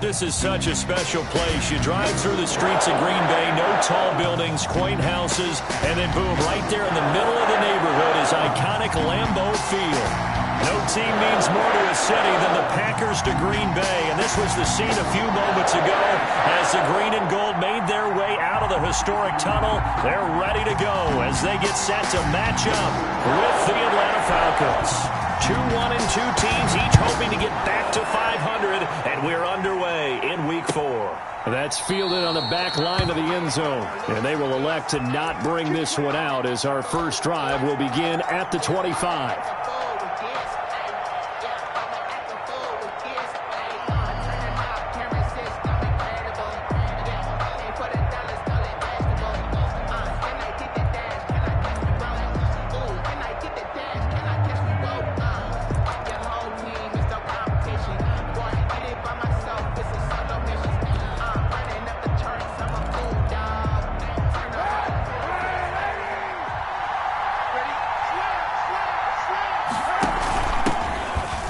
This is such a special place. You drive through the streets of Green Bay, no tall buildings, quaint houses, and then boom, right there in the middle of the neighborhood is iconic Lambeau Field. No team means more to a city than the Packers to Green Bay, and this was the scene a few moments ago as the green and gold made their way out of the historic tunnel. They're ready to go as they get set to match up with the Atlanta Falcons. 2-1-2 teams, each hoping to get back to 500, and we're underway in Week 4. That's fielded on the back line of the end zone, and they will elect to not bring this one out as our first drive will begin at the 25.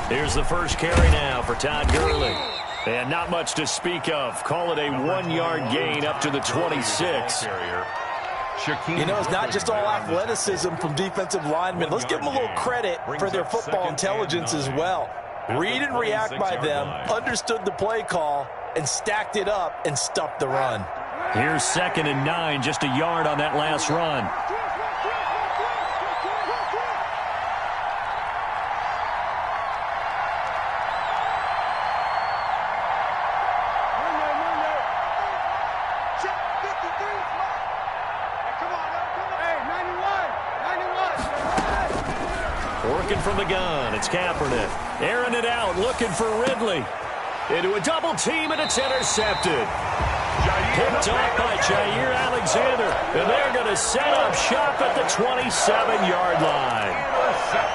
Here's the first carry now for Todd Gurley. And not much to speak of. Call it a 1-yard gain up to the 26. You know, it's not just all athleticism from defensive linemen. Let's give them a little credit for their football intelligence as well. Read and react by them, understood the play call, and stacked it up and stuffed the run. Here's 2nd and 9, just a yard on that last run. Working from the gun, it's Kaepernick. Airing it out, looking for Ridley. Into a double team, and it's intercepted. Picked off by Jair Alexander. And they're going to set up shop at the 27-yard line.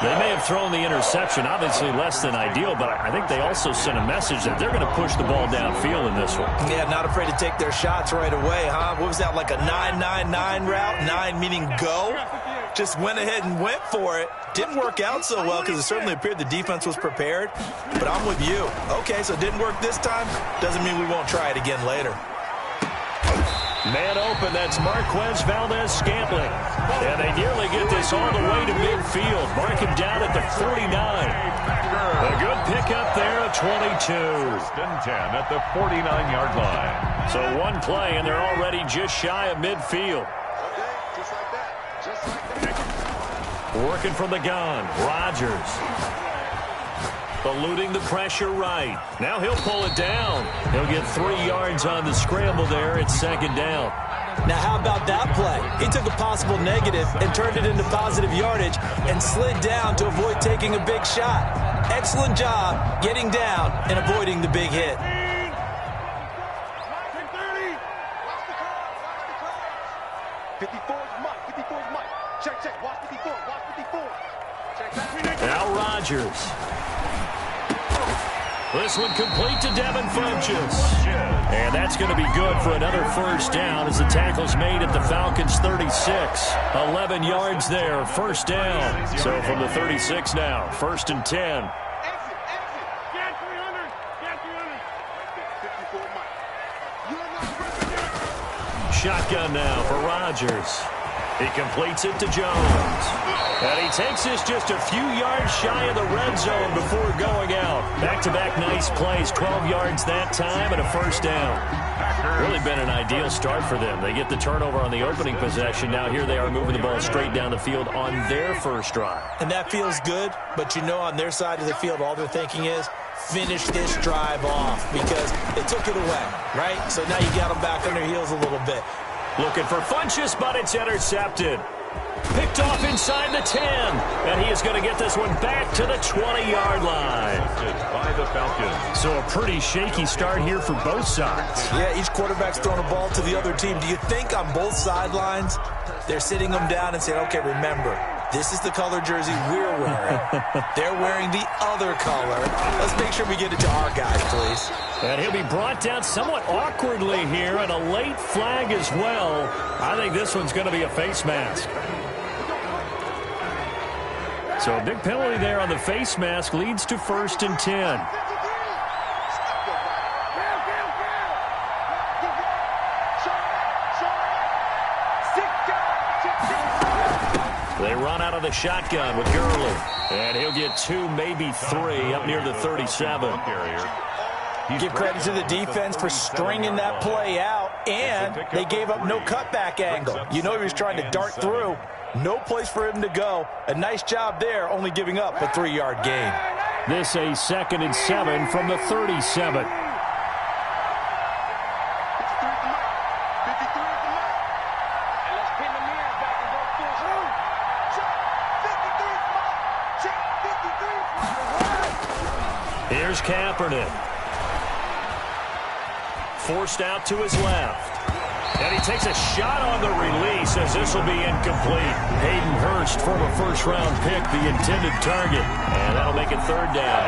They may have thrown the interception, obviously less than ideal, but I think they also sent a message that they're going to push the ball downfield in this one. Yeah, not afraid to take their shots right away, huh? What was that, like a 9-9-9 route? 9 meaning go? Just went ahead and went for it. Didn't work out so well because it certainly appeared the defense was prepared. But I'm with you. Okay, so it didn't work this time. Doesn't mean we won't try it again later. Man open, that's Marquez Valdez-Scantling. And they nearly get this all the way to midfield. Mark him down at the 49. A good pickup there at 22. 10 at the 49-yard line. So one play, and they're already just shy of midfield. Working from the gun, Rodgers. Eluding the pressure right. Now he'll pull it down. He'll get 3 yards on the scramble there. It's 2nd down. Now how about that play? He took a possible negative and turned it into positive yardage and slid down to avoid taking a big shot. Excellent job getting down and avoiding the big hit. Now Rodgers. This one complete to Devin Funchess. And that's going to be good for another first down as the tackle's made at the Falcons' 36. 11 yards there, first down. So from the 36 now, 1st and 10. Shotgun now for Rodgers. He completes it to Jones. And he takes this just a few yards shy of the red zone before going out. Back-to-back nice plays, 12 yards that time and a first down. Really been an ideal start for them. They get the turnover on the opening possession. Now here they are moving the ball straight down the field on their first drive. And that feels good, but you know on their side of the field all they're thinking is finish this drive off because they took it away, right? So now you got them back on their heels a little bit. Looking for Funchess, but it's intercepted. Picked off inside the 10. And he is going to get this one back to the 20-yard line. By the Falcons. So a pretty shaky start here for both sides. Yeah, each quarterback's throwing a ball to the other team. Do you think on both sidelines they're sitting them down and saying, okay, remember, this is the color jersey we're wearing. They're wearing the other color. Let's make sure we get it to our guys, please. And he'll be brought down somewhat awkwardly here, and a late flag as well. I think this one's going to be a face mask. So a big penalty there on the face mask leads to 1st and 10. run out of the shotgun with Gurley. And he'll get 2, maybe 3 up near the 37. Give credit to the defense for stringing that play out, and they gave up no cutback angle. You know he was trying to dart through. No place for him to go. A nice job there, only giving up a 3-yard gain. This a 2nd and 7 from the 37. Here's Kaepernick. Forced out to his left. And he takes a shot on the release as this will be incomplete. Hayden Hurst, former first-round pick, the intended target. And that'll make it 3rd down.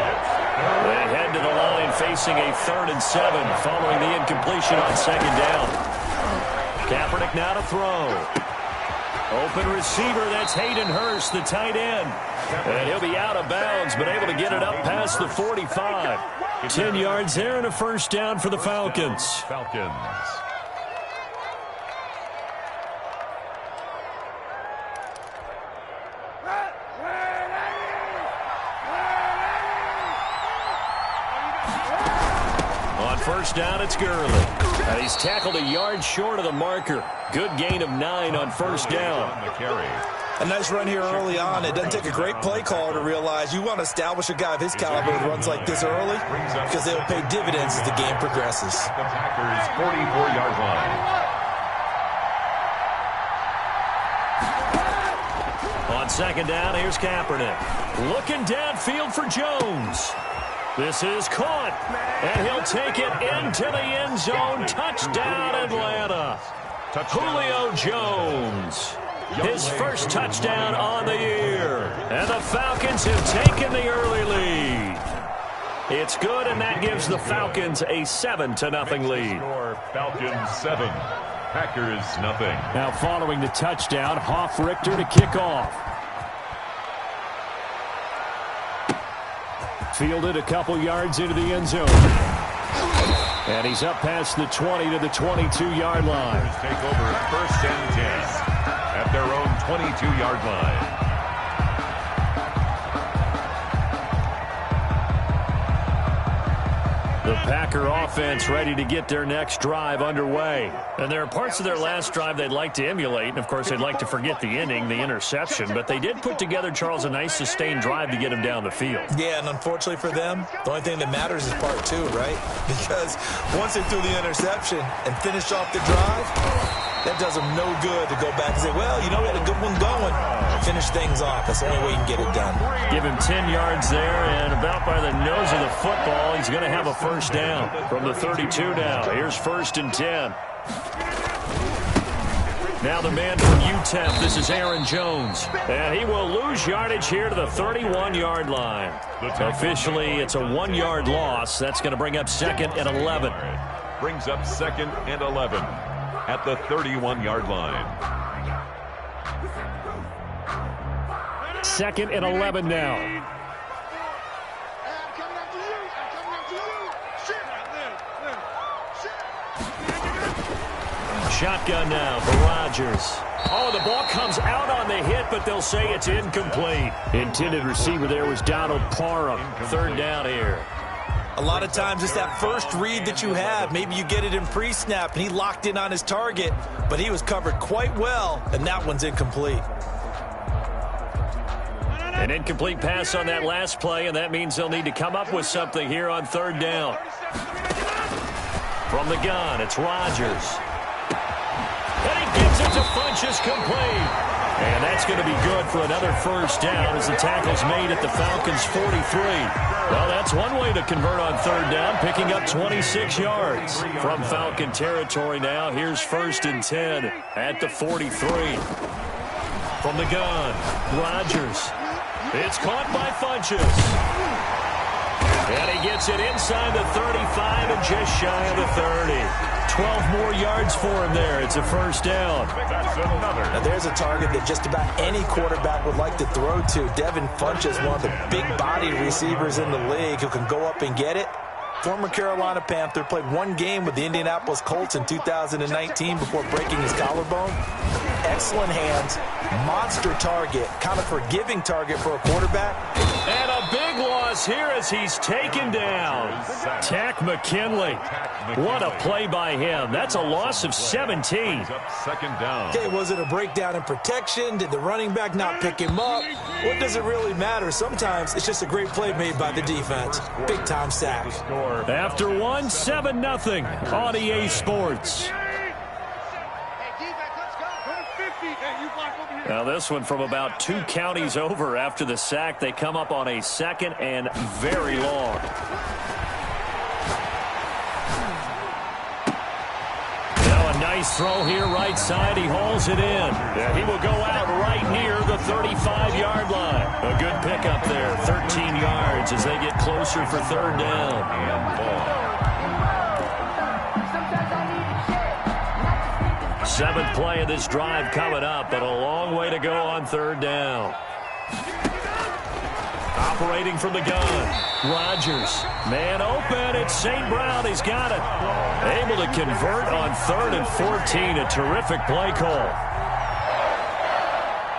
They head to the line facing a 3rd and 7 following the incompletion on 2nd down. Kaepernick now to throw. Open receiver, that's Hayden Hurst, the tight end. And he'll be out of bounds, but able to get it up past the 45. 10 yards there and a 1st down for the Falcons. On 1st down, it's Gurley. He's tackled a yard short of the marker. Good gain of 9 on 1st down. A nice run here early on. It doesn't take a great play caller to realize you want to establish a guy of his caliber who runs like this early because they'll pay dividends as the game progresses. The Packers' 44-yard line. On 2nd down, here's Kaepernick. Looking downfield for Jones. This is caught, and he'll take it into the end zone. Touchdown, Atlanta. Julio Jones. His first touchdown on the year. And the Falcons have taken the early lead. It's good, and that gives the Falcons a 7-0 lead. Falcons 7, Packers nothing. Now following the touchdown, Hoff-Richter to kick off. Fielded a couple yards into the end zone. And he's up past the 20 to the 22-yard line. Take over 1st and 10 at their own 22-yard line. The Packer offense ready to get their next drive underway. And there are parts of their last drive they'd like to emulate. And, of course, they'd like to forget the ending, the interception. But they did put together, Charles, a nice sustained drive to get him down the field. Yeah, and unfortunately for them, the only thing that matters is part 2, right? Because once they threw the interception and finished off the drive, that does them no good to go back and say, well, you know, we had a good one going. Finish things off. That's the only way you can get it done. Give him 10 yards there, and about by the nose of the football, he's going to have a 1st down from the 32 now. Here's 1st and 10. Now the man from UTEP, this is Aaron Jones. And he will lose yardage here to the 31-yard line. Officially, it's a 1-yard loss. That's going to bring up 2nd and 11. Brings up 2nd and 11 at the 31-yard line. 2nd and 11 now. Shotgun now for Rodgers. Oh, the ball comes out on the hit, but they'll say it's incomplete. Intended receiver there was Donald Parham. 3rd down here. A lot of times it's that first read that you have. Maybe you get it in pre-snap, and he locked in on his target, but he was covered quite well, and that one's incomplete. An incomplete pass on that last play, and that means they'll need to come up with something here on 3rd down. From the gun, it's Rodgers. And he gives it to Funchess complete. And that's going to be good for another 1st down as the tackle's made at the Falcons' 43. Well, that's one way to convert on 3rd down, picking up 26 yards. From Falcon territory now, here's 1st and 10 at the 43. From the gun, Rodgers. It's caught by Funchess. And he gets it inside the 35 and just shy of the 30. 12 more yards for him there. It's a 1st down. That's another. Now there's a target that just about any quarterback would like to throw to. Devin Funchess, one of the big-bodied receivers in the league who can go up and get it. Former Carolina Panther, played 1 game with the Indianapolis Colts in 2019 before breaking his collarbone. excellent hands, monster target, kind of forgiving target for a quarterback. And a big loss here as he's taken down. Tack McKinley. What a play by him. That's a loss of 17. Second down. Okay, was it a breakdown in protection? Did the running back not pick him up? What does it really matter? Sometimes it's just a great play made by the defense. Big-time sack. After one, 7-0 on EA Sports. Now this one from about 2 counties over after the sack. They come up on a second and very long. Now a nice throw here right side. He hauls it in. And he will go out right near the 35-yard line. A good pickup there. 13 yards as they get closer for third down. And ball. 7th play of this drive coming up, but a long way to go on third down. Operating from the gun, Rodgers. Man open, it's St. Brown, he's got it. Able to convert on 3rd and 14, a terrific play call.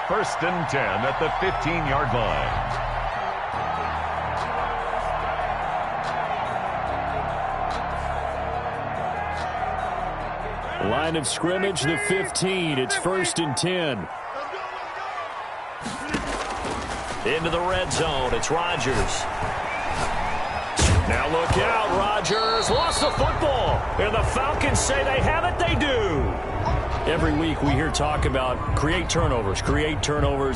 1st and 10 at the 15-yard line. Line of scrimmage, the 15. It's 1st and 10. Into the red zone. It's Rodgers. Now look out. Rodgers lost the football. And the Falcons say they have it. They do. Every week we hear talk about create turnovers.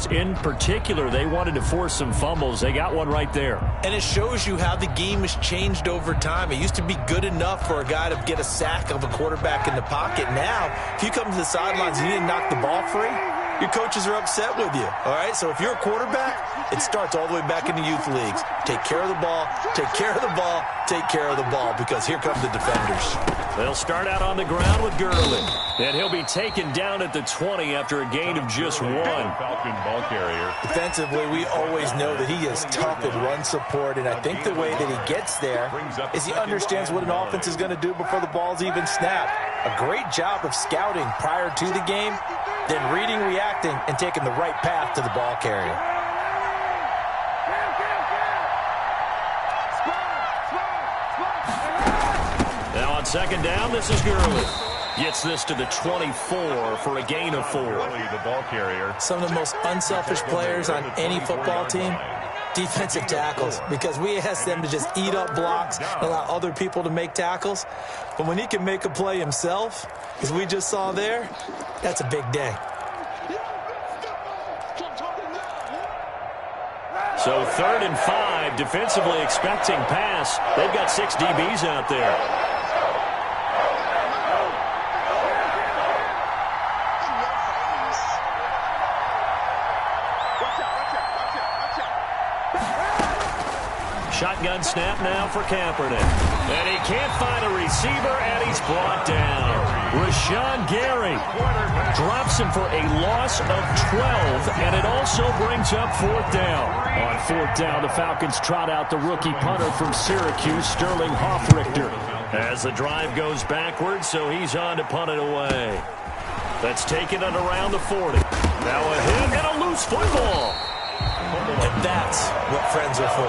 In particular, they wanted to force some fumbles. They got one right there. And it shows you how the game has changed over time. It used to be good enough for a guy to get a sack of a quarterback in the pocket. Now, if you come to the sidelines and you didn't knock the ball free, your coaches are upset with you. All right, so if you're a quarterback, it starts all the way back in the youth leagues. Take care of the ball, take care of the ball, take care of the ball, because here come the defenders. They'll start out on the ground with Gurley. And he'll be taken down at the 20 after a gain of just 1. Falcon ball carrier. Defensively, we always know that he is tough in run support, and I think the way that he gets there is he understands what an offense is going to do before the ball's even snapped. A great job of scouting prior to the game, then reading, reacting, and taking the right path to the ball carrier. Now on 2nd down, this is Gurley. Gets this to the 24 for a gain of 4. The ball carrier. Some of the most unselfish players on any football team, defensive tackles, because we ask them to just eat up blocks and allow other people to make tackles. But when he can make a play himself, as we just saw there, that's a big day. So 3rd and 5, defensively expecting pass. They've got 6 DBs out there. Shotgun snap now for Kaepernick. And he can't find a receiver, and he's brought down. Rashawn Gary drops him for a loss of 12, and it also brings up 4th down. On 4th down, the Falcons trot out the rookie punter from Syracuse, Sterling Hoffrichter. As the drive goes backwards, so he's on to punt it away. That's taken at around the 40. Now a hit and a loose football. And that's what friends are for.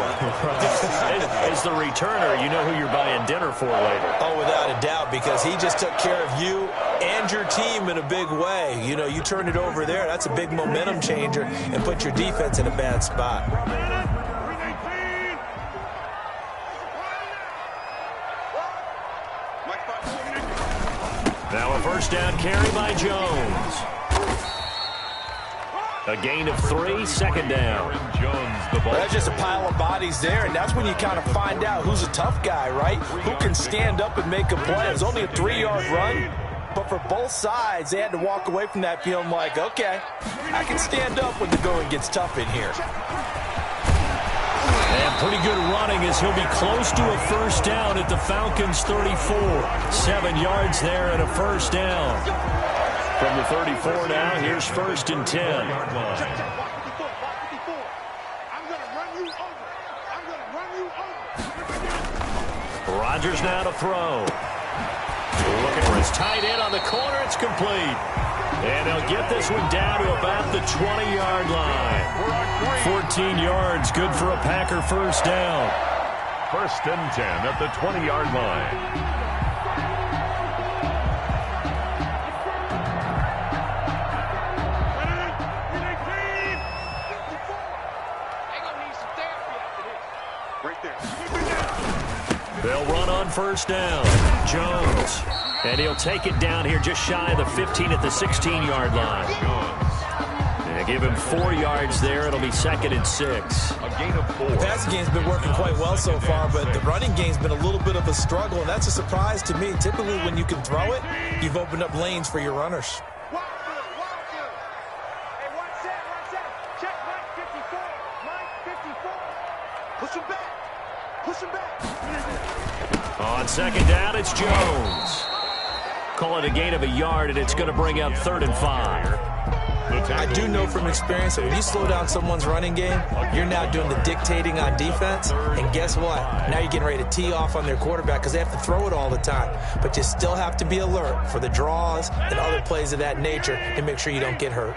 As the returner, you know who you're buying dinner for later. Oh, without a doubt, because he just took care of you and your team in a big way. You know, you turn it over there, that's a big momentum changer, and put your defense in a bad spot. Now a 1st down carry by Jones. A gain of 3, 2nd down. That's just a pile of bodies there, and that's when you kind of find out who's a tough guy, right? Who can stand up and make a play. It was only a 3-yard run, but for both sides, they had to walk away from that feeling like, okay, I can stand up when the going gets tough in here. And pretty good running as he'll be close to a 1st down at the Falcons' 34. 7 yards there and a 1st down. From the 34 now, here's 1st and 10. Rodgers now to throw. Looking for his tight end on the corner. It's complete. And they'll get this one down to about the 20-yard line. 14 yards, good for a Packer first down. First and 10 at the 20-yard line. They'll run on first down. Jones. And he'll take it down here just shy of the 15 at the 16-yard line. And give him 4 yards there. It'll be 2nd and 6. A gain of 4. The passing game's been working quite well so far, but the running game's been a little bit of a struggle, and that's a surprise to me. Typically, when you can throw it, you've opened up lanes for your runners. On second down, it's Jones. Call it a gain of a yard, and it's going to bring up 3rd and 5. I do know from experience that when you slow down someone's running game, you're now doing the dictating on defense. And guess what? Now you're getting ready to tee off on their quarterback because they have to throw it all the time. But you still have to be alert for the draws and other plays of that nature and make sure you don't get hurt.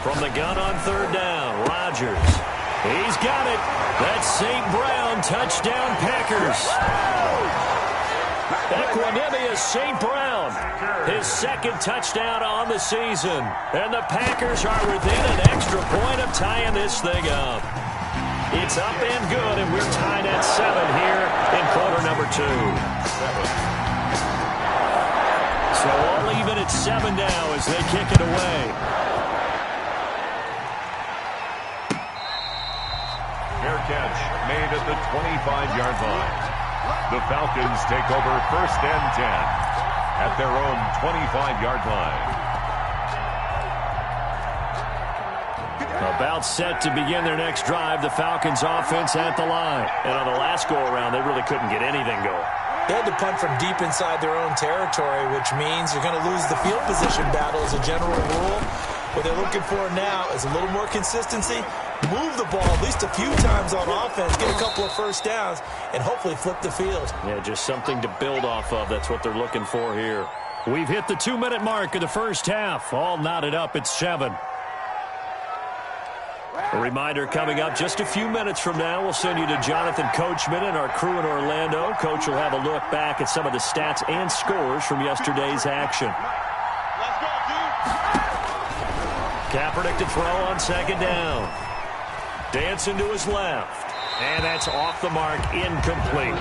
From the gun on 3rd down, Rodgers. He's got it. That's St. Brown. Touchdown, Packers. Equanimous St. Brown. His 2nd touchdown on the season. And the Packers are within an extra point of tying this thing up. It's up and good, and we're tied at 7 here in quarter number 2. So all even at 7 now as they kick it away. Fair catch made at the 25-yard line. The Falcons take over 1st and 10 at their own 25-yard line. About set to begin their next drive, the Falcons offense at the line. And on the last go-around, they really couldn't get anything going. They had to punt from deep inside their own territory, which means you're going to lose the field position battle as a general rule. What they're looking for now is a little more consistency, move the ball at least a few times on offense, get a couple of first downs, and hopefully flip the field. Yeah, just something to build off of. That's what they're looking for here. We've hit the 2-minute mark of the first half. All knotted up at 7. A reminder coming up just a few minutes from now. We'll send you to Jonathan Coachman and our crew in Orlando. Coach will have a look back at some of the stats and scores from yesterday's action. Kaepernick to throw on 2nd down. Dancing to his left. And that's off the mark, incomplete.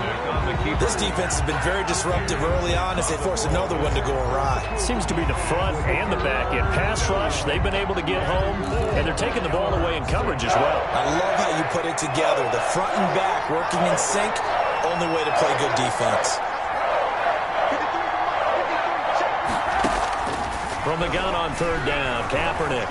This defense has been very disruptive early on as they force another one to go awry. It seems to be the front and the back end. Pass rush, they've been able to get home, and they're taking the ball away in coverage as well. I love how you put it together. The front and back working in sync, only way to play good defense. From the gun on 3rd down, Kaepernick.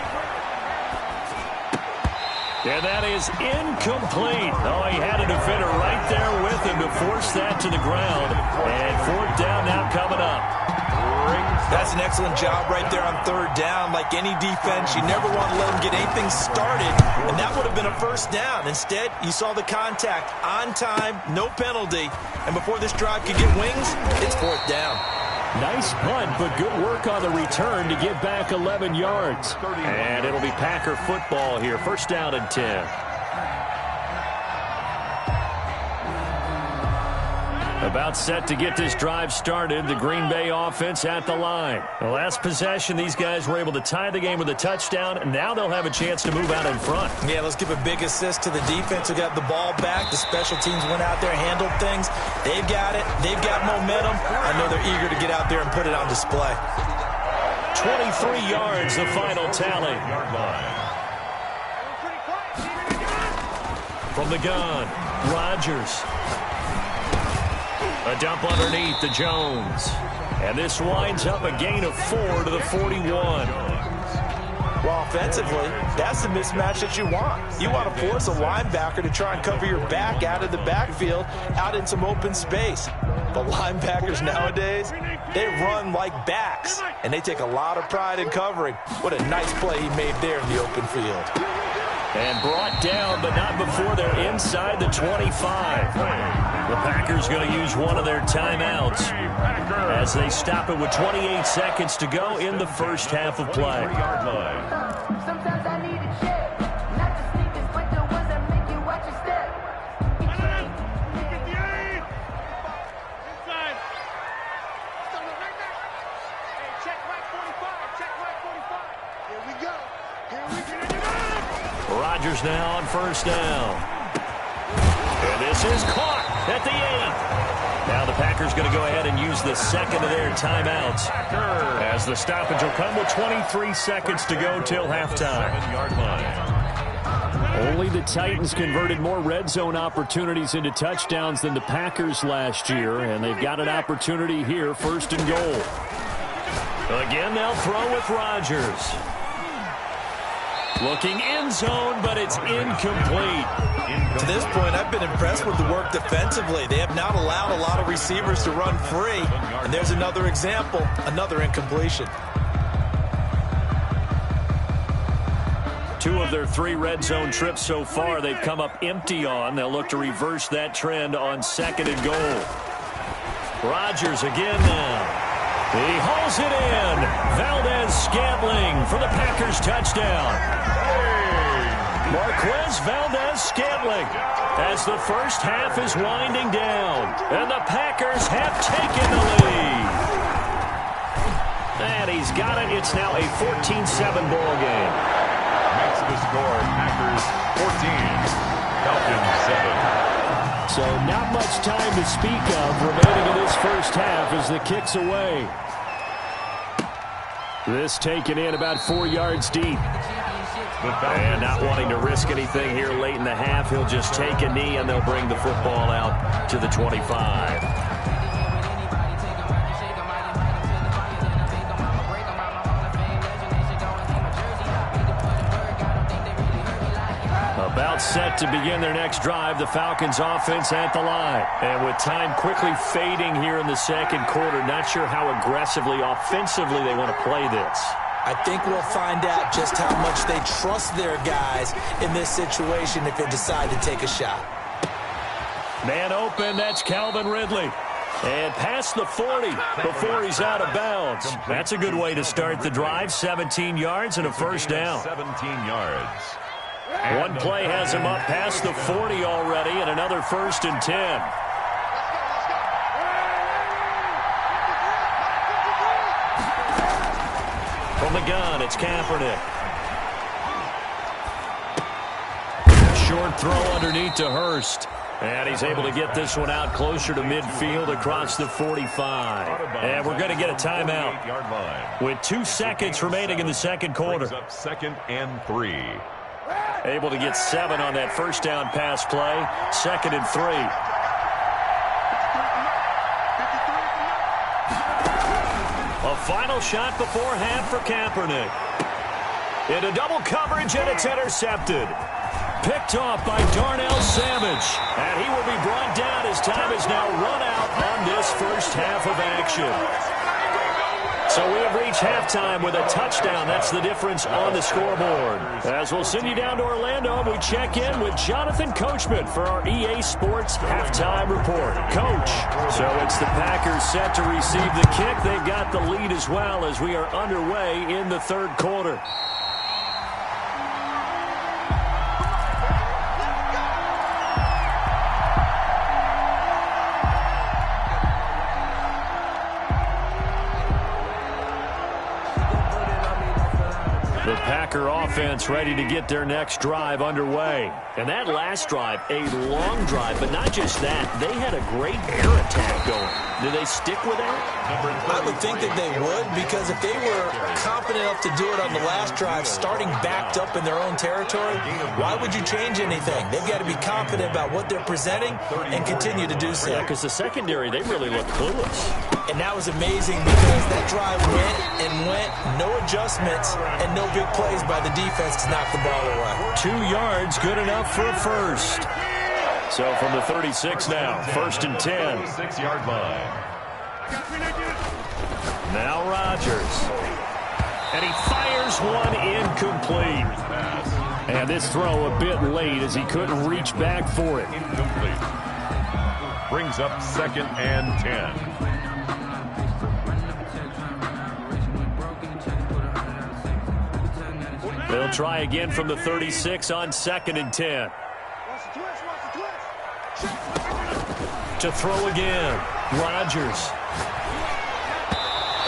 And that is incomplete. Oh, he had a defender right there with him to force that to the ground. And 4th down now coming up. That's an excellent job right there on 3rd down. Like any defense, you never want to let them get anything started. And that would have been a first down. Instead, you saw the contact on time, no penalty. And before this drive could get wings, it's 4th down. Nice punt, but good work on the return to get back 11 yards. And it'll be Packer football here. 1st down and 10. About set to get this drive started. The Green Bay offense at the line. The last possession, these guys were able to tie the game with a touchdown, and now they'll have a chance to move out in front. Yeah, let's give a big assist to the defense who got the ball back. The special teams went out there and handled things. They've got it. They've got momentum. I know they're eager to get out there and put it on display. 23 yards, the final tally. From the gun, Rodgers. A dump underneath to Jones. And this winds up a gain of 4 to the 41. Well, offensively, that's the mismatch that you want. You want to force a linebacker to try and cover your back out of the backfield, out in some open space. But linebackers nowadays, they run like backs, and they take a lot of pride in covering. What a nice play he made there in the open field. And brought down, but not before they're inside the 25. The Packers going to use one of their timeouts as they stop it with 28 seconds to go in the first half of play. Sometimes I need a check, not the sneakers, but the ones that make you watch your step. Inside. Hey, check right 45. Check right 45. Here we go. Rodgers now on first down. And this is caught at the 8. Now the Packers going to go ahead and use the second of their timeouts as the stoppage will come with 23 seconds to go till halftime. Only the Titans converted more red zone opportunities into touchdowns than the Packers last year, and they've got an opportunity here, first and goal. Again, they'll throw with Rodgers. Looking end zone, but it's incomplete. To this point, I've been impressed with the work defensively. They have not allowed a lot of receivers to run free. And there's another example, another incompletion. 2 of their 3 red zone trips so far they've come up empty on. They'll look to reverse that trend on second and goal. Rodgers again now. He hauls it in. Valdez-Scantling for the Packers touchdown. Marquez Valdez-Scantling as the first half is winding down. And the Packers have taken the lead. And he's got it. It's now a 14-7 ball game. Makes the score Packers 14, Falcons 7. So not much time to speak of remaining in this first half as the kick's away. This taken in about 4 yards deep. And not wanting to risk anything here late in the half, he'll just take a knee and they'll bring the football out to the 25. About set to begin their next drive, the Falcons offense at the line. And with time quickly fading here in the second quarter, not sure how aggressively, offensively they want to play this. I think we'll find out just how much they trust their guys in this situation if they decide to take a shot. Man open, that's Calvin Ridley. And past the 40 before he's out of bounds. That's a good way to start the drive. 17 yards and a first down. 17 yards. One play has him up past the 40 already, and another first and 10. From the gun, it's Kaepernick. Short throw underneath to Hurst. And he's able to get this one out closer to midfield across the 45. And we're going to get a timeout with 2 seconds remaining in the second quarter. Up 2nd and 3. Able to get 7 on that first down pass play. 2nd and 3. A final shot before half for Kaepernick. Into double coverage, and it's intercepted. Picked off by Darnell Savage. And he will be brought down as time is now run out on this first half of action. So we have reached halftime with a touchdown. That's the difference on the scoreboard. As we'll send you down to Orlando, we check in with Jonathan Coachman for our EA Sports Halftime Report. Coach, so it's the Packers set to receive the kick. They've got the lead as well as we are underway in the third quarter. The Packer offense ready to get their next drive underway. And that last drive, a long drive, but not just that. They had a great air attack going. Do they stick with that? I would think that they would, because if they were confident enough to do it on the last drive, starting backed up in their own territory, why would you change anything? They've got to be confident about what they're presenting and continue to do so. Yeah, because the secondary, they really look clueless. And that was amazing because that drive went and went, no adjustments, and no big plays by the defense to knock the ball away. 2 yards, good enough for a first. So from the 36 now, 1st and 10. 6-yard line. Now Rodgers. And he fires one incomplete. And this throw a bit late as he couldn't reach back for it. Incomplete. Brings up 2nd and 10. They'll try again from the 36 on 2nd and 10. To throw again, Rodgers.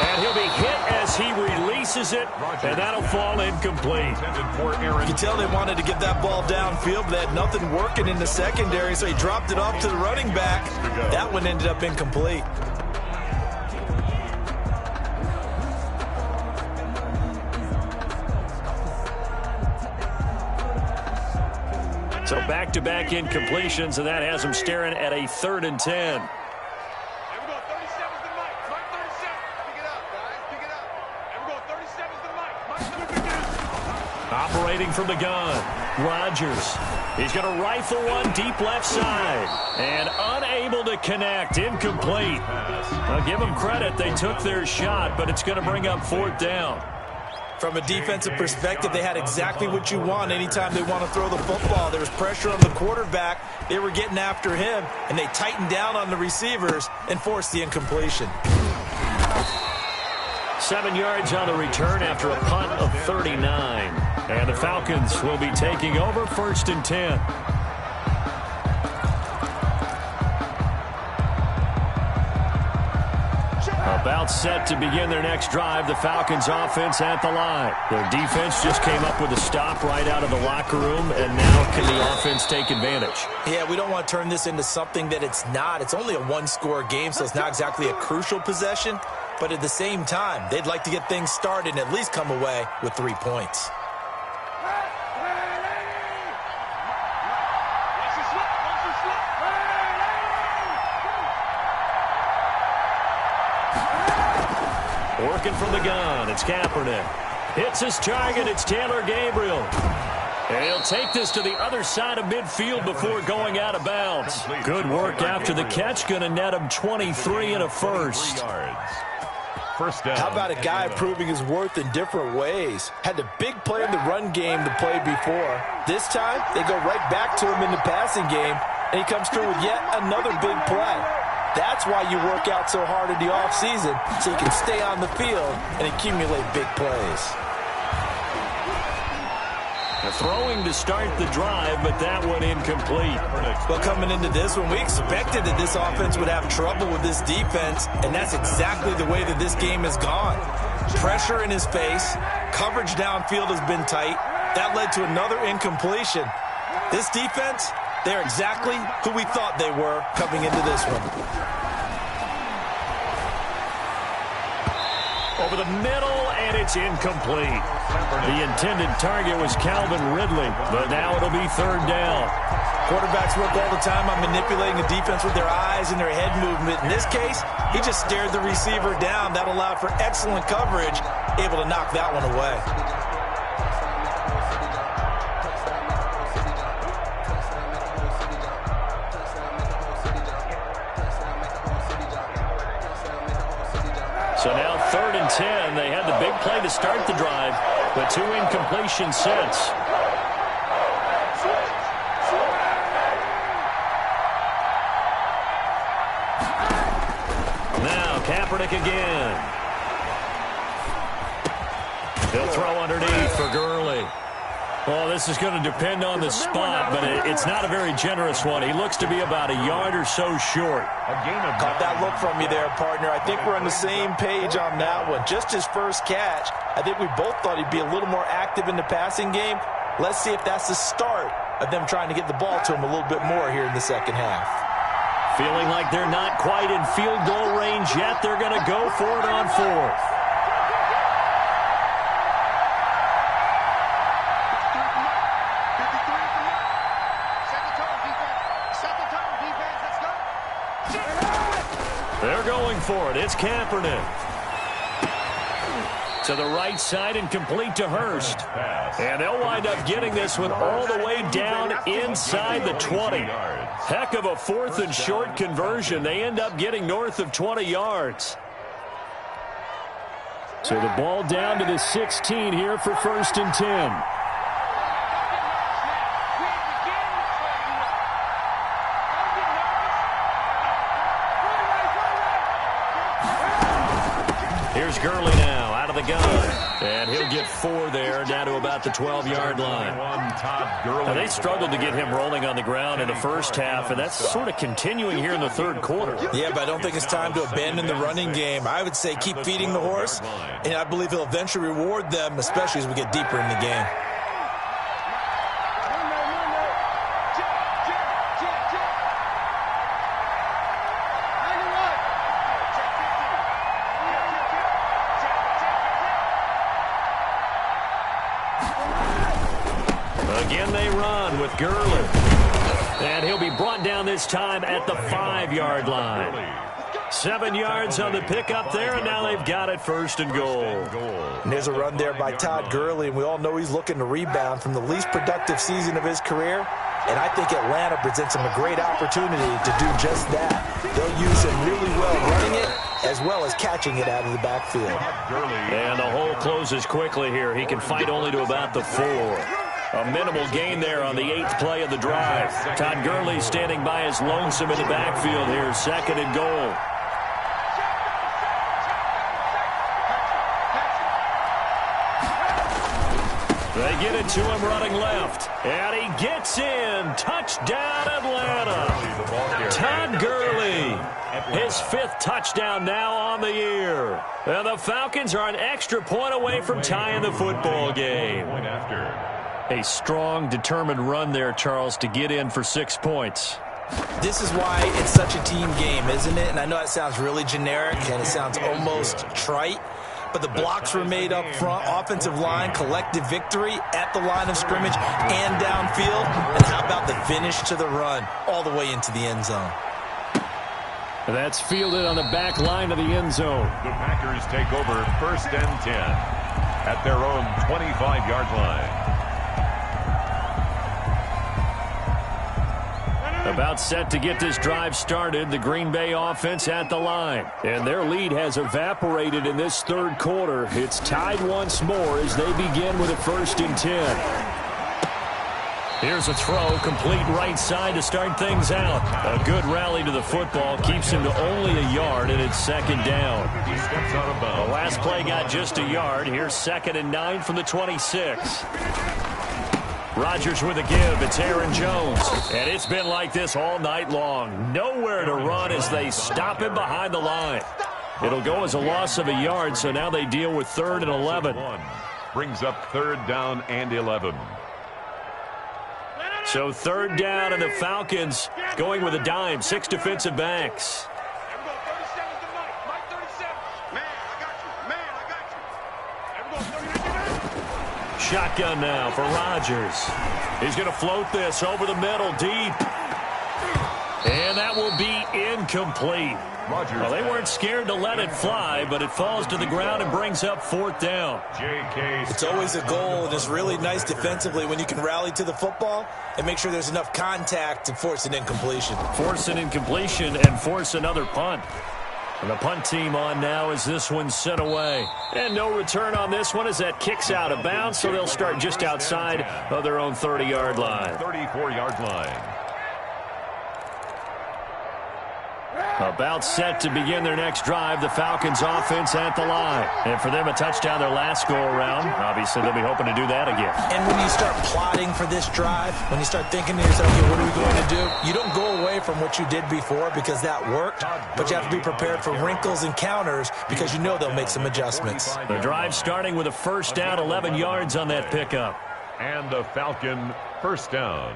And he'll be hit as he releases it, and that'll fall incomplete. You can tell they wanted to get that ball downfield, but they had nothing working in the secondary, so he dropped it off to the running back. That one ended up incomplete. So back-to-back incompletions, and that has him staring at a 3rd and 10. Operating from the gun, Rodgers. He's going to rifle one deep left side. And unable to connect, incomplete. I'll give them credit, they took their shot, but it's going to bring up 4th down. From a defensive perspective, they had exactly what you want anytime they want to throw the football. There was pressure on the quarterback. They were getting after him, and they tightened down on the receivers and forced the incompletion. 7 yards on the return after a punt of 39. And the Falcons will be taking over 1st and 10. About set to begin their next drive, the Falcons offense at the line. Their defense just came up with a stop right out of the locker room, and now can the offense take advantage? Yeah, we don't want to turn this into something that it's not. It's only a one-score game, so it's not exactly a crucial possession. But at the same time, they'd like to get things started and at least come away with 3 points. Working from the gun, it's Kaepernick. Hits his target, it's Taylor Gabriel. And he'll take this to the other side of midfield before going out of bounds. Good work after the catch, going to net him 23 and a first. First down. How about a guy proving his worth in different ways? Had the big play in the run game to play before. This time, they go right back to him in the passing game, and he comes through with yet another big play. That's why you work out so hard in the offseason, so you can stay on the field and accumulate big plays. Throwing to start the drive, but that one incomplete. Well, coming into this one, we expected that this offense would have trouble with this defense, and that's exactly the way that this game has gone. Pressure in his face, coverage downfield has been tight. That led to another incompletion. This defense, they're exactly who we thought they were coming into this one. Over the middle, and it's incomplete. The intended target was Calvin Ridley, but now it'll be 3rd down. Quarterbacks work all the time on manipulating the defense with their eyes and their head movement. In this case, he just stared the receiver down. That allowed for excellent coverage, able to knock that one away. So now 3rd and 10. They had the big play to start the drive, but 2 incompletions since. Now Kaepernick again. He'll throw underneath for Gurley. Well, this is going to depend on the spot, but it's not a very generous one. He looks to be about a yard or so short. Caught that look from you there, partner. I think we're on the same page on that one. Just his first catch, I think we both thought he'd be a little more active in the passing game. Let's see if that's the start of them trying to get the ball to him a little bit more here in the second half. Feeling like they're not quite in field goal range yet. They're going to go for it on 4th. They're going for it. It's Kaepernick. To the right side and complete to Hurst. And they'll wind up getting this one all the way down inside the 20. Heck of a 4th and short conversion. They end up getting north of 20 yards. So the ball down to the 16 here for 1st and 10. Here's Gurley now out of the gun. And he'll get 4 there, down to about the 12-yard line. Now, they struggled to get him rolling on the ground in the first half, and that's sort of continuing here in the third quarter. Yeah, but I don't think it's time to abandon the running game. I would say keep feeding the horse, and I believe he'll eventually reward them, especially as we get deeper in the game. Again, they run with Gurley. And he'll be brought down this time at the 5-yard line. 7 yards on the pickup there, and now they've got it first and goal. And there's a run there by Todd Gurley, and we all know he's looking to rebound from the least productive season of his career. And I think Atlanta presents him a great opportunity to do just that. They'll use him really well running it as well as catching it out of the backfield. And the hole closes quickly here. He can fight only to about the 4. A minimal gain there on the 8th play of the drive. Todd Gurley standing by his lonesome in the backfield here, 2nd and goal. They get it to him running left. And he gets in. Touchdown, Atlanta. Todd Gurley. His 5th touchdown now on the year. And the Falcons are an extra point away from tying the football game. A strong, determined run there, Charles, to get in for 6 points. This is why it's such a team game, isn't it? And I know it sounds really generic and it sounds almost trite, but the blocks were made up front, offensive line, collective victory at the line of scrimmage and downfield. And how about the finish to the run all the way into the end zone? That's fielded on the back line of the end zone. The Packers take over 1st and 10 at their own 25-yard line. About set to get this drive started, the Green Bay offense at the line. And their lead has evaporated in this third quarter. It's tied once more as they begin with a 1st and 10. Here's a throw, complete right side to start things out. A good rally to the football keeps him to only a yard, and it's 2nd down. He steps out of bounds. The last play got just a yard. Here's 2nd and 9 from the 26. Rodgers with a give. It's Aaron Jones. And it's been like this all night long. Nowhere to run as they stop him behind the line. It'll go as a loss of a yard, so now they deal with 3rd and 11. Brings up 3rd down and 11. So 3rd down, and the Falcons going with a dime. 6 defensive backs. Shotgun now for Rodgers. He's going to float this over the middle, deep. And that will be incomplete. Well, they weren't scared to let it fly, but it falls to the ground and brings up 4th down. It's always a goal, and it's really nice defensively when you can rally to the football and make sure there's enough contact to force an incompletion. Force an incompletion and force another punt. And the punt team on now as this one's sent away. And no return on this one as that kicks out of bounds, so they'll start just outside of their own 30-yard line. 34-yard line. About set to begin their next drive, the Falcons offense at the line. And for them, a touchdown their last go-around. Obviously, they'll be hoping to do that again. And when you start plotting for this drive, when you start thinking to yourself, okay, what are we going to do? You don't go away from what you did before because that worked, but you have to be prepared for wrinkles and counters because you know they'll make some adjustments. The drive starting with a 1st down, 11 yards on that pickup. And a Falcon 1st down.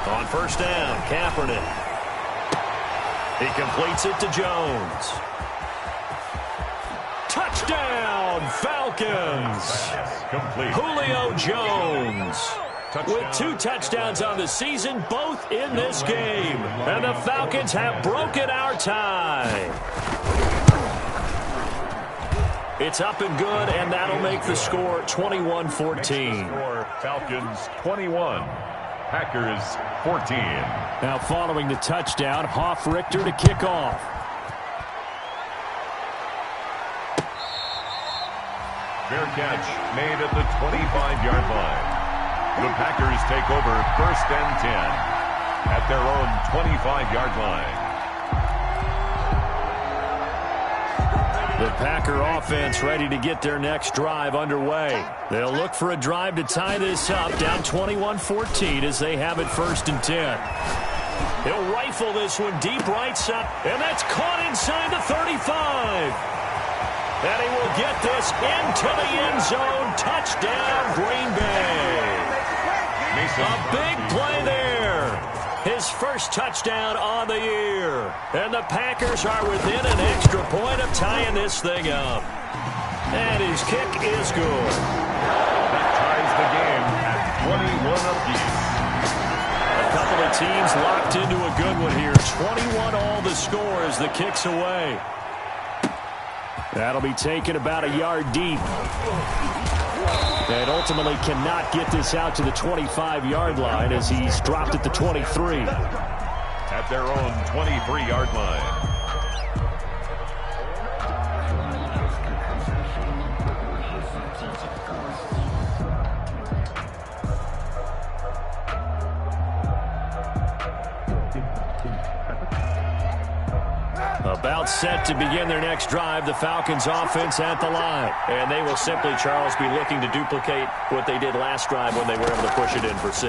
On 1st down, Kaepernick. He completes it to Jones. Touchdown, Falcons! Complete. Julio Jones with 2 touchdowns on the season, both in this game. And the Falcons have broken our tie. It's up and good, and that'll make the score 21-14. Falcons 21. Packers 14. Now following the touchdown, Hoff-Richter to kick off. Fair catch made at the 25-yard line. The Packers take over 1st and 10 at their own 25-yard line. The Packer offense ready to get their next drive underway. They'll look for a drive to tie this up, down 21-14 as they have it 1st and 10. He'll rifle this one deep right side, and that's caught inside the 35. And he will get this into the end zone. Touchdown, Green Bay. A big play there. His first touchdown on the year. And the Packers are within an extra point of tying this thing up. And his kick is good. That ties the game at 21 apiece. A couple of teams locked into a good one here. 21 all the score as the kick's away. That'll be taken about a yard deep. And ultimately cannot get this out to the 25-yard line as he's dropped at the 23. At their own 23-yard line. About set to begin their next drive, the Falcons offense at the line. And they will simply, Charles, be looking to duplicate what they did last drive when they were able to push it in for 6.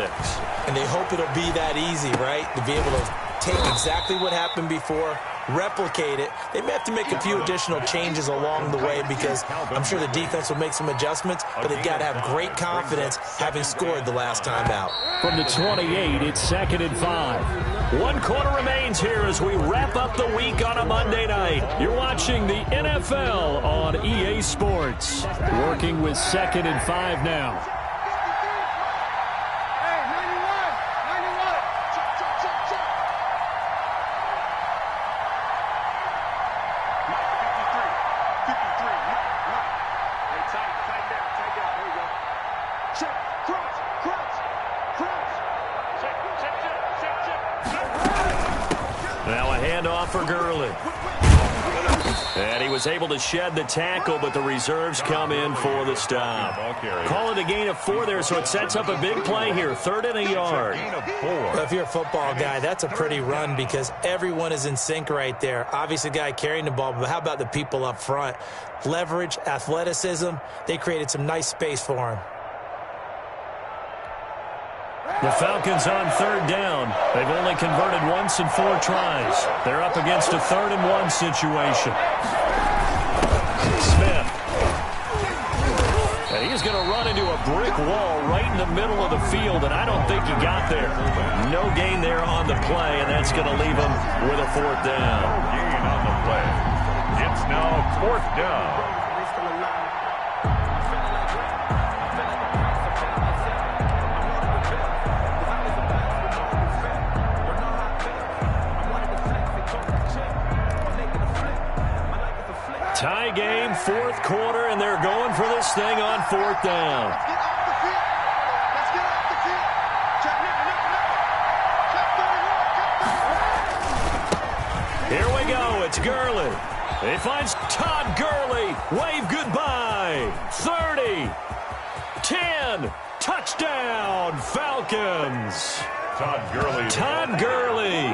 And they hope it'll be that easy, right? To be able to take exactly what happened before, replicate it. They may have to make a few additional changes along the way because I'm sure the defense will make some adjustments, but they've got to have great confidence having scored the last time out. From the 28, it's 2nd and 5. 1 quarter remains here as we wrap up the week on a Monday night. You're watching the NFL on EA Sports. Working with 2nd and 5 now. For Gurley. And he was able to shed the tackle, but the reserves come in for the stop. Call it a gain of 4 there, so it sets up a big play here. 3rd and a yard. Well, if you're a football guy, that's a pretty run because everyone is in sync right there. Obviously, the guy carrying the ball, but how about the people up front? Leverage, athleticism, they created some nice space for him. The Falcons on 3rd down. They've only converted once in 4 tries. They're up against a 3rd and 1 situation. Smith. And he's going to run into a brick wall right in the middle of the field, and I don't think he got there. No gain there on the play, and that's going to leave him with a 4th down. No gain on the play. It's now 4th down. Tie game, 4th quarter, and they're going for this thing on 4th down. Let's get off the field. Check Here we go. It's Gurley. He finds Todd Gurley. Wave goodbye. 30. 10. Touchdown, Falcons. Todd Gurley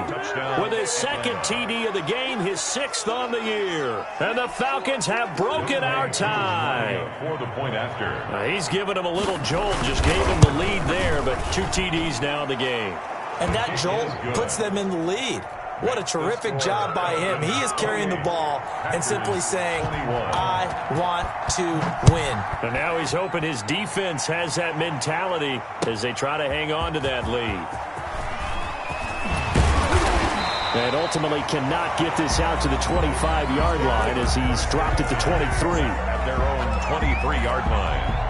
with his 2nd TD of the game, his 6th on the year. And the Falcons have broken our tie. For the point after. He's given him a little jolt, just gave him the lead there, but 2 TDs now in the game. And that jolt puts them in the lead. What a terrific job by him. He is carrying the ball and simply saying, I want to win. And now he's hoping his defense has that mentality as they try to hang on to that lead. And ultimately cannot get this out to the 25-yard line as he's dropped at the 23. At their own 23-yard line.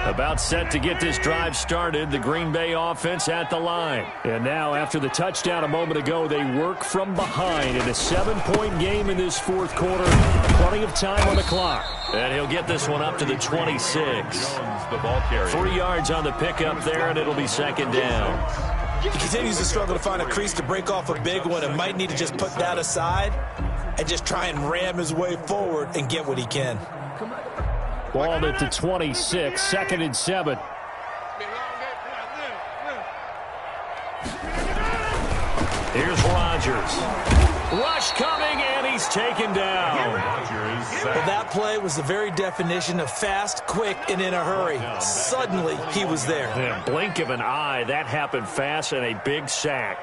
About set to get this drive started, the Green Bay offense at the line. And now, after the touchdown a moment ago, they work from behind in a 7-point game in this 4th quarter. Plenty of time on the clock. And he'll get this one up to the 26. The ball carrier. 3 yards on the pickup there, and it'll be 2nd down. He continues to struggle to find a crease to break off a big one and might need to just put that aside. and just try and ram his way forward and get what he can. Ball at the 26, 2nd and 7. Here's Rodgers. Rush coming, and he's taken down. Well, that play was the very definition of fast, quick, and in a hurry. Suddenly, he was there. Yeah, blink of an eye, that happened fast, and a big sack.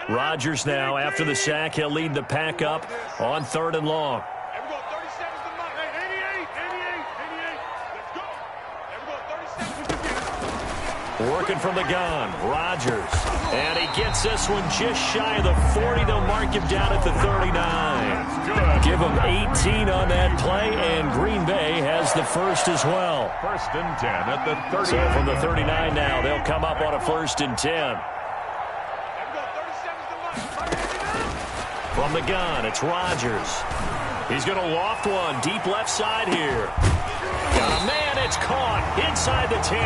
Rodgers now, after the sack, he'll lead the pack up on 3rd and long. Working from the gun, Rodgers. And he gets this one just shy of the 40. They'll mark him down at the 39. Give him 18 on that play, and Green Bay has the first as well. 1st and 10 at the 30. So from the 39 now, they'll come up on a 1st and 10. From the gun, it's Rodgers. He's going to loft one deep left side here. Got a man, it's caught inside the 10.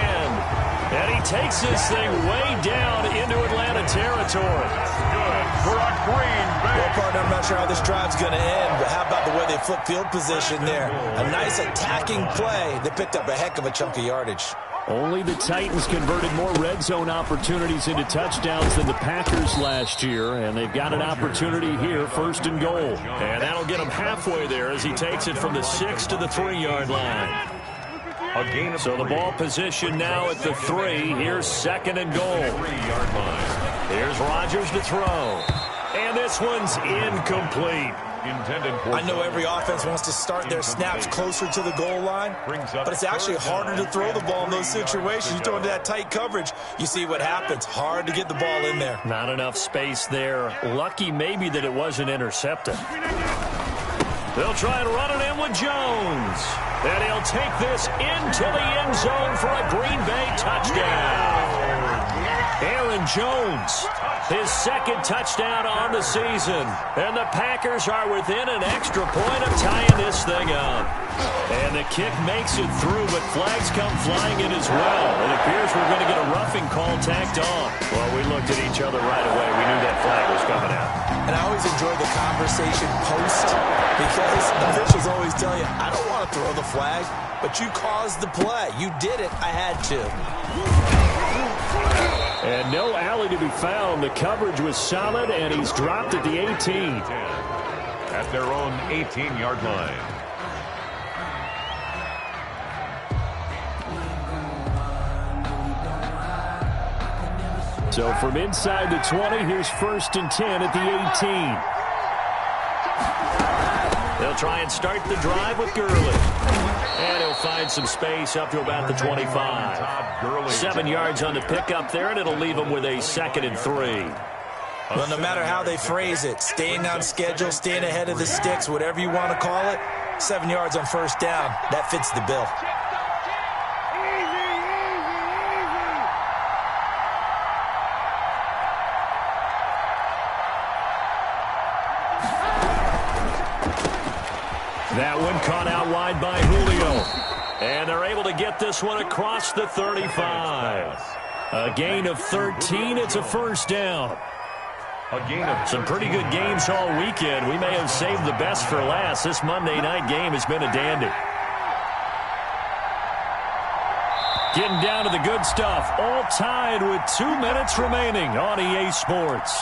And he takes this thing way down into Atlanta territory. Good for a Green Bay. Well, partner, I'm not sure how this drive's going to end, but how about the way they flip field position there? A nice attacking play. They picked up a heck of a chunk of yardage. Only the Titans converted more red zone opportunities into touchdowns than the Packers last year, and they've got an opportunity here, 1st and goal. And that'll get him halfway there as he takes it from the 6 to the 3-yard line. So the ball position now at the 3. Here's 2nd and goal. 3-yard line. Here's Rodgers to throw. And this one's incomplete. I know every offense wants to start their snaps closer to the goal line, but it's actually harder to throw the ball in those situations. You throw into that tight coverage, you see what happens. Hard to get the ball in there. Not enough space there. Lucky maybe that it wasn't intercepted. They'll try and run it in with Jones. And he'll take this into the end zone for a Green Bay touchdown. Aaron Jones, his 2nd touchdown on the season. And the Packers are within an extra point of tying this thing up. And the kick makes it through, but flags come flying in as well. It appears we're going to get a roughing call tacked on. Well, we looked at each other right away. We knew that flag was coming out. And I always enjoy the conversation post, because officials always tell you, I don't want to throw the flag, but you caused the play. You did it. I had to. And no alley to be found. The coverage was solid, and he's dropped at the 18. At their own 18-yard line. So from inside the 20, here's 1st and 10 at the 18. They'll try and start the drive with Gurley. And he'll find some space up to about the 25. 7 yards on the pickup there, and it'll leave him with a 2nd and 3. Well, no matter how they phrase it, staying on schedule, staying ahead of the sticks, whatever you want to call it, 7 yards on 1st down, that fits the bill. That one caught out wide by Julio. And they're able to get this one across the 35. A gain of 13. It's a 1st down. Some pretty good games all weekend. We may have saved the best for last. This Monday night game has been a dandy. Getting down to the good stuff. All tied with 2 minutes remaining on EA Sports.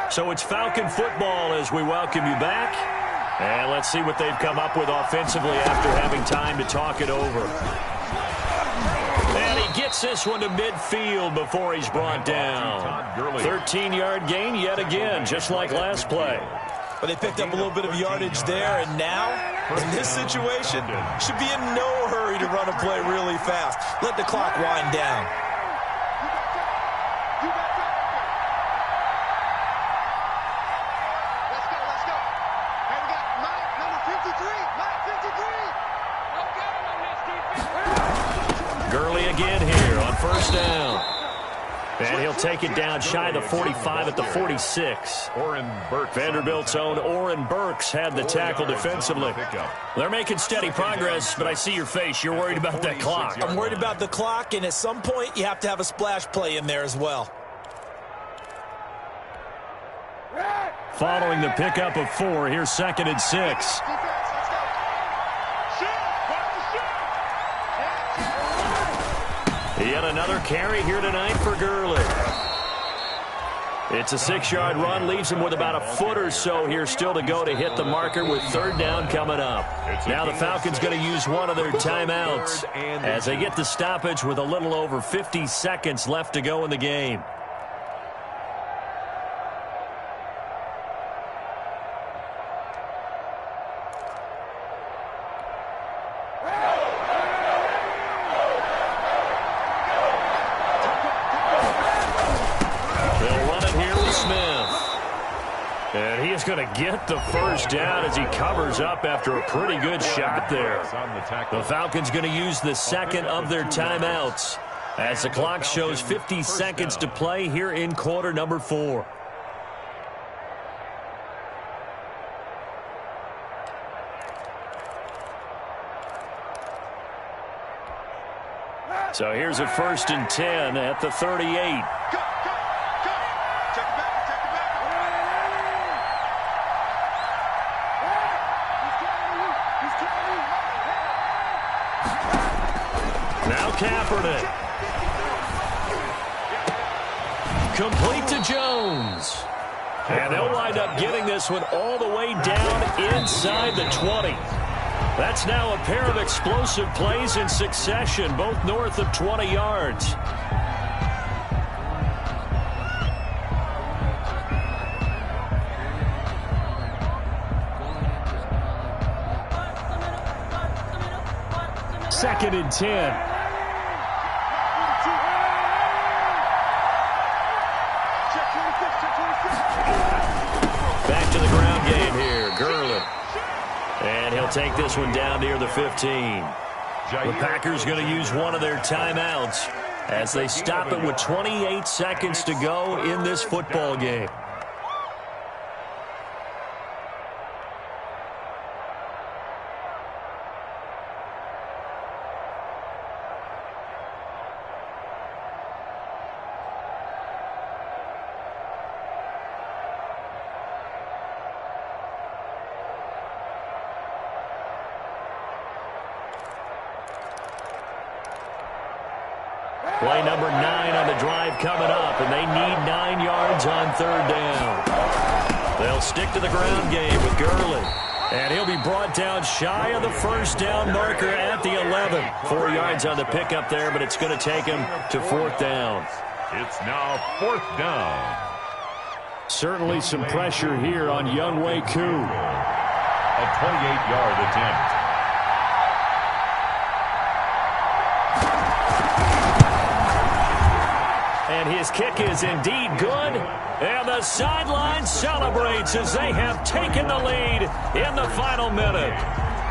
So it's Falcon football as we welcome you back. And let's see what they've come up with offensively after having time to talk it over. And he gets this one to midfield before he's brought down. 13-yard gain yet again, just like last play. But they picked up a little bit of yardage there, and now, in this situation, should be in no hurry to run a play really fast. Let the clock wind down. Let's go, let's go. Hey, we got Mike, number 53. Mike, 53. Gurley again here on first down. And he'll take it down shy of the 45 at the 46. Vanderbilt's own Oren Burks had the tackle defensively. They're making steady progress, but I see your face. You're worried about that clock. I'm worried about the clock, and at some point, you have to have a splash play in there as well. Following the pickup of 4, here's 2nd and 6. Let's go. Yet another carry here tonight for Gurley. It's a 6-yard run, leaves him with about a foot or so here still to go to hit the marker with 3rd down coming up. Now the Falcons going to use one of their timeouts as they get the stoppage with a little over 50 seconds left to go in the game. And he is going to get the first down as he covers up after a pretty good shot there. The Falcons going to use the second of their timeouts as the clock shows 50 seconds to play here in quarter number 4. So here's a 1st and 10 at the 38. Kaepernick. Complete to Jones. And they'll wind up getting this one all the way down inside the 20. That's now a pair of explosive plays in succession, both north of 20 yards. Second and 10. Back to the ground game here, Gurley. And he'll take this one down near the 15. The Packers going to use one of their timeouts as they stop it with 28 seconds to go in this football game. Play number 9 on the drive coming up, and they need 9 yards on 3rd down. They'll stick to the ground game with Gurley. And he'll be brought down shy of the 1st down marker at the 11. 4 yards on the pickup there, but it's going to take him to 4th down. It's now 4th down. Certainly some pressure here on Younghoe Koo. A 28-yard attempt. And his kick is indeed good. And the sideline celebrates as they have taken the lead in the final minute.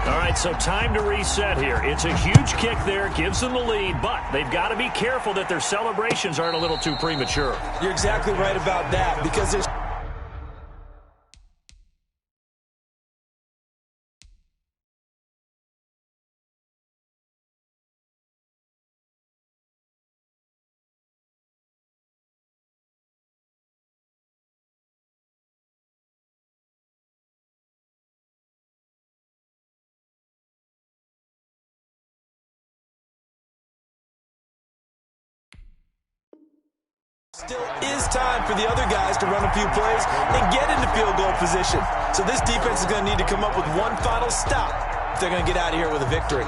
All right, so time to reset here. It's a huge kick there, gives them the lead, but they've got to be careful that their celebrations aren't a little too premature. You're exactly right about that, because there's still is time for the other guys to run a few plays and get into field goal position. So this defense is going to need to come up with one final stop if they're going to get out of here with a victory.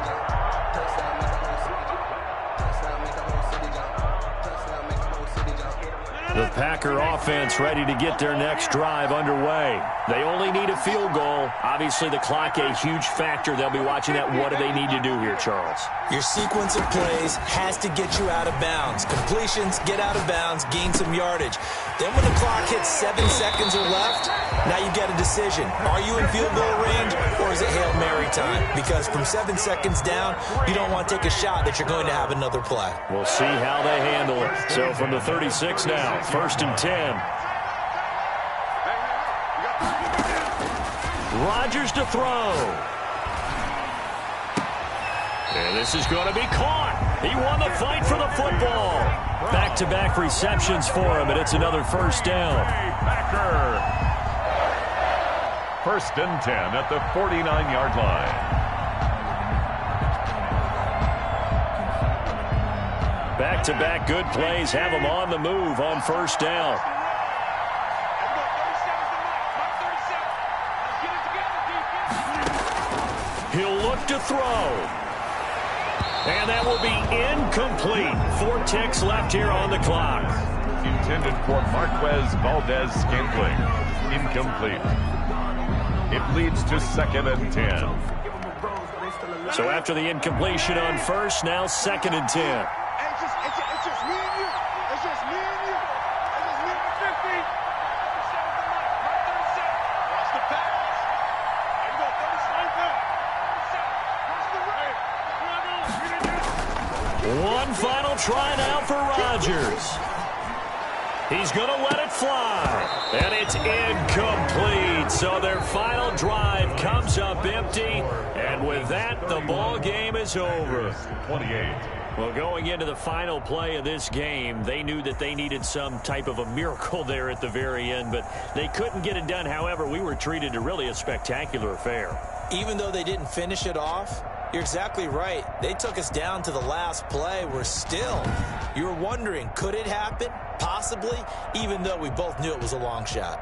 The Packer offense ready to get their next drive underway. They only need a field goal. Obviously, the clock a huge factor. They'll be watching that. What do they need to do here, Charles? Your sequence of plays has to get you out of bounds. Completions, get out of bounds, gain some yardage. Then when the clock hits 7 seconds or left, now you get a decision. Are you in field goal range or is it Hail Mary time? Because from 7 seconds down, you don't want to take a shot that you're going to have another play. We'll see how they handle it. So from the 36 now, 1st and 10. Rodgers to throw. And this is going to be caught. He won the fight for the football. Back-to-back receptions for him, and it's another first down. Packer. 1st and 10 at the 49-yard line. Back-to-back good plays have him on the move on 1st down. He'll look to throw. And that will be incomplete. 4 ticks left here on the clock. Intended for Marquez Valdez-Scantling. Incomplete. It leads to 2nd and 10. So after the incompletion on 1st, now 2nd and 10. It's just me and you. It's just me and you. It's just me and the 50. Watch the pass. There you go, 30 right there. One final try now for Rodgers. He's going to let it fly. And it's incomplete. So their final drive comes up empty. And with that, the ball game is over. 28. Well, going into the final play of this game, they knew that they needed some type of a miracle there at the very end, but they couldn't get it done. However, we were treated to really a spectacular affair. Even though they didn't finish it off, you're exactly right. They took us down to the last play. We're still, you were wondering, could it happen? Possibly, even though we both knew it was a long shot.